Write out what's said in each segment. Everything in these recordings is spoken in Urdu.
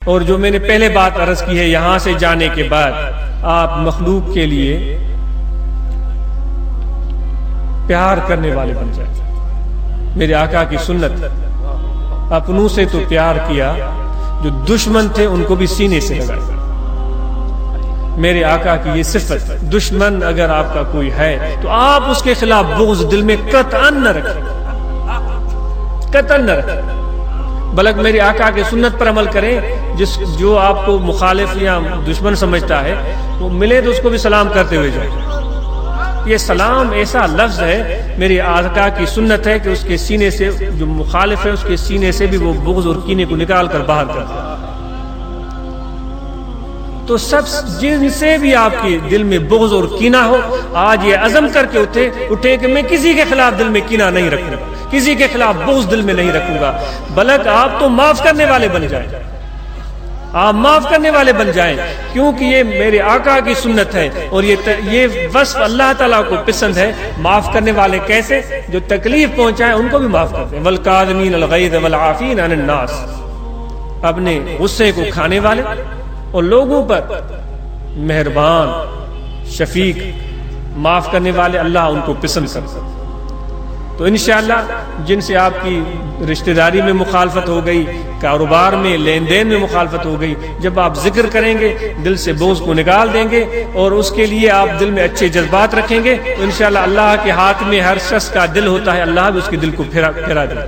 اور جو میں نے پہلے بات عرض کی ہے، یہاں سے جانے کے بعد آپ مخلوق کے لیے پیار کرنے والے بن جائیں۔ میرے آقا کی سنت، اپنوں سے تو پیار کیا، جو دشمن تھے ان کو بھی سینے سے لگایا۔ میرے آقا کی یہ صفت، دشمن اگر آپ کا کوئی ہے تو آپ اس کے خلاف بغض دل میں قطعاً نہ رکھیں، قطعاً نہ رکھیں، بلکہ میرے آقا کی سنت پر عمل کریں۔ جو آپ کو مخالف یا دشمن سمجھتا ہے وہ ملے تو اس کو بھی سلام کرتے ہوئے جائیں۔ یہ سلام ایسا لفظ ہے، میری آقا کی سنت ہے کہ اس کے سینے سے، جو مخالف ہے اس کے سینے سے بھی وہ بغض اور کینے کو نکال کر باہر کرتا ہے۔ تو سب جن سے بھی آپ کے دل میں بغض اور کینہ ہو، آج یہ عزم کر کے اٹھے کہ میں کسی کے خلاف دل میں کینہ نہیں رکھوں گا، کسی کے خلاف بغض دل میں نہیں رکھوں گا، بلکہ آپ تو معاف کرنے والے بن جائیں، آپ معاف کرنے والے بن جائیں، کیونکہ یہ میرے آقا کی سنت ہے اور یہ وصف اللہ تعالیٰ کو پسند ہے۔ معاف کرنے والے کیسے؟ جو تکلیف پہنچائیں ان کو بھی معاف کرتے ہیں۔ والکاظمین الغیظ والعافین عن الناس، اپنے غصے کو کھانے والے اور لوگوں پر مہربان، شفیق، معاف کرنے والے، اللہ ان کو پسند کرتا ہے۔ تو انشاءاللہ جن سے آپ کی رشتہ داری میں مخالفت ہو گئی، کاروبار میں، لین دین میں مخالفت ہو گئی، جب آپ ذکر کریں گے دل سے بغض کو نکال دیں گے اور اس کے لیے آپ دل میں اچھے جذبات رکھیں گے تو انشاءاللہ اللہ کے ہاتھ میں ہر شخص کا دل ہوتا ہے، اللہ بھی اس کے دل کو پھیرا دے گا۔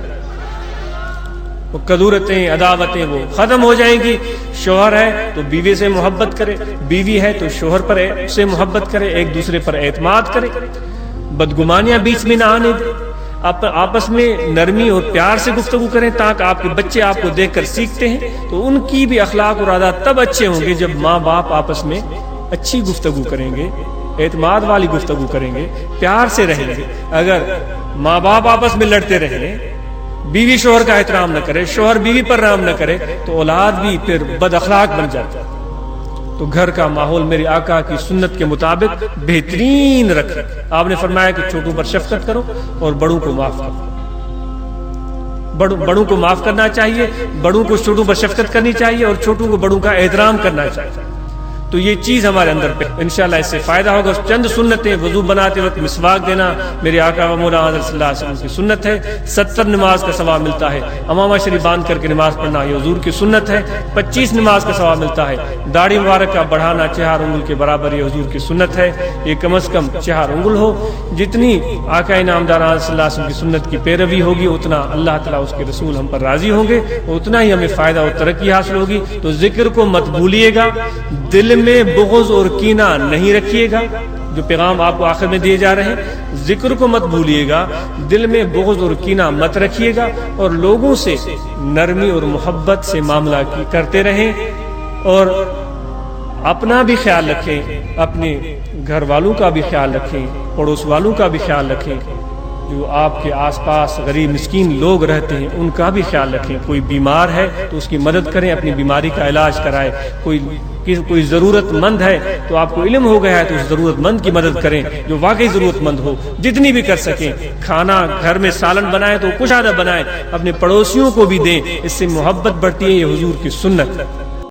وہ کدورتیں، عداوتیں وہ ختم ہو جائیں گی۔ شوہر ہے تو بیوی سے محبت کرے، بیوی ہے تو شوہر پر سے محبت کرے، ایک دوسرے پر اعتماد کرے، بدگمانیاں بیچ میں نہ آنے دے، آپس میں نرمی اور پیار سے گفتگو کریں تاکہ آپ کے بچے آپ کو دیکھ کر سیکھتے ہیں، تو ان کی بھی اخلاق اور عادات تب اچھے ہوں گے جب ماں باپ آپس میں اچھی گفتگو کریں گے، اعتماد والی گفتگو کریں گے، پیار سے رہیں گے۔ اگر ماں باپ آپس میں لڑتے رہیں، بیوی شوہر کا احترام نہ کرے، شوہر بیوی پر رحم نہ کرے، تو اولاد بھی پھر بد اخلاق بن جاتا ہے۔ تو گھر کا ماحول میرے آقا کی سنت کے مطابق بہترین رکھیں۔ آپ نے فرمایا کہ چھوٹوں پر شفقت کرو اور بڑوں کو معاف کرو۔ بڑوں کو معاف کرنا چاہیے، بڑوں کو چھوٹوں پر شفقت کرنی چاہیے اور چھوٹوں کو بڑوں کا احترام کرنا چاہیے۔ تو یہ چیز ہمارے اندر پہ انشاءاللہ اس سے فائدہ ہوگا۔ چند سنتیں، وضو بناتے وقت مسواک دینا میرے آقا و مولا حضرت صلی اللہ علیہ وسلم کی سنت ہے۔ 70 نماز کا ثواب ملتا ہے۔ امامہ شریف باندھ کر کے نماز پڑھنا یہ حضور کی سنت ہے۔ 25 نماز کا ثواب ملتا ہے۔ داڑھی مبارک کا بڑھانا 4 انگل کے برابر یہ حضور کی سنت ہے۔ یہ کم از کم 4 انگل ہو۔ جتنی آقا نامدار صلی اللہ علیہ وسلم کی سنت کی پیروی ہوگی اتنا اللہ تعالیٰ اس کے رسول ہم پر راضی ہوں گے، اتنا ہی ہمیں فائدہ اور ترقی حاصل ہوگی۔ تو ذکر کو مت بھولیے گا، دل میں بغض اور کینہ نہیں رکھیے گا۔ جو پیغام آپ کو آخر میں دیے جا رہے ہیں، ذکر کو مت بھولیے گا، دل میں بغض اور کینہ مت رکھیے گا، اور لوگوں سے نرمی اور محبت سے معاملہ کرتے رہیں، اور اپنا بھی خیال رکھیں، اپنے گھر والوں کا بھی خیال رکھیں، پڑوس والوں کا بھی خیال رکھیں، جو آپ کے آس پاس غریب مسکین لوگ رہتے ہیں ان کا بھی خیال رکھیں۔ کوئی بیمار ہے تو اس کی مدد کریں، اپنی بیماری کا علاج کرائیں۔ کوئی ضرورت مند ہے تو آپ کو علم ہو گیا ہے تو اس ضرورت مند کی مدد کریں جو واقعی ضرورت مند ہو، جتنی بھی کر سکیں۔ کھانا گھر میں سالن بنائیں تو کچھ آدھا بنائیں، اپنے پڑوسیوں کو بھی دیں، اس سے محبت بڑھتی ہے، یہ حضور کی سنت ہے۔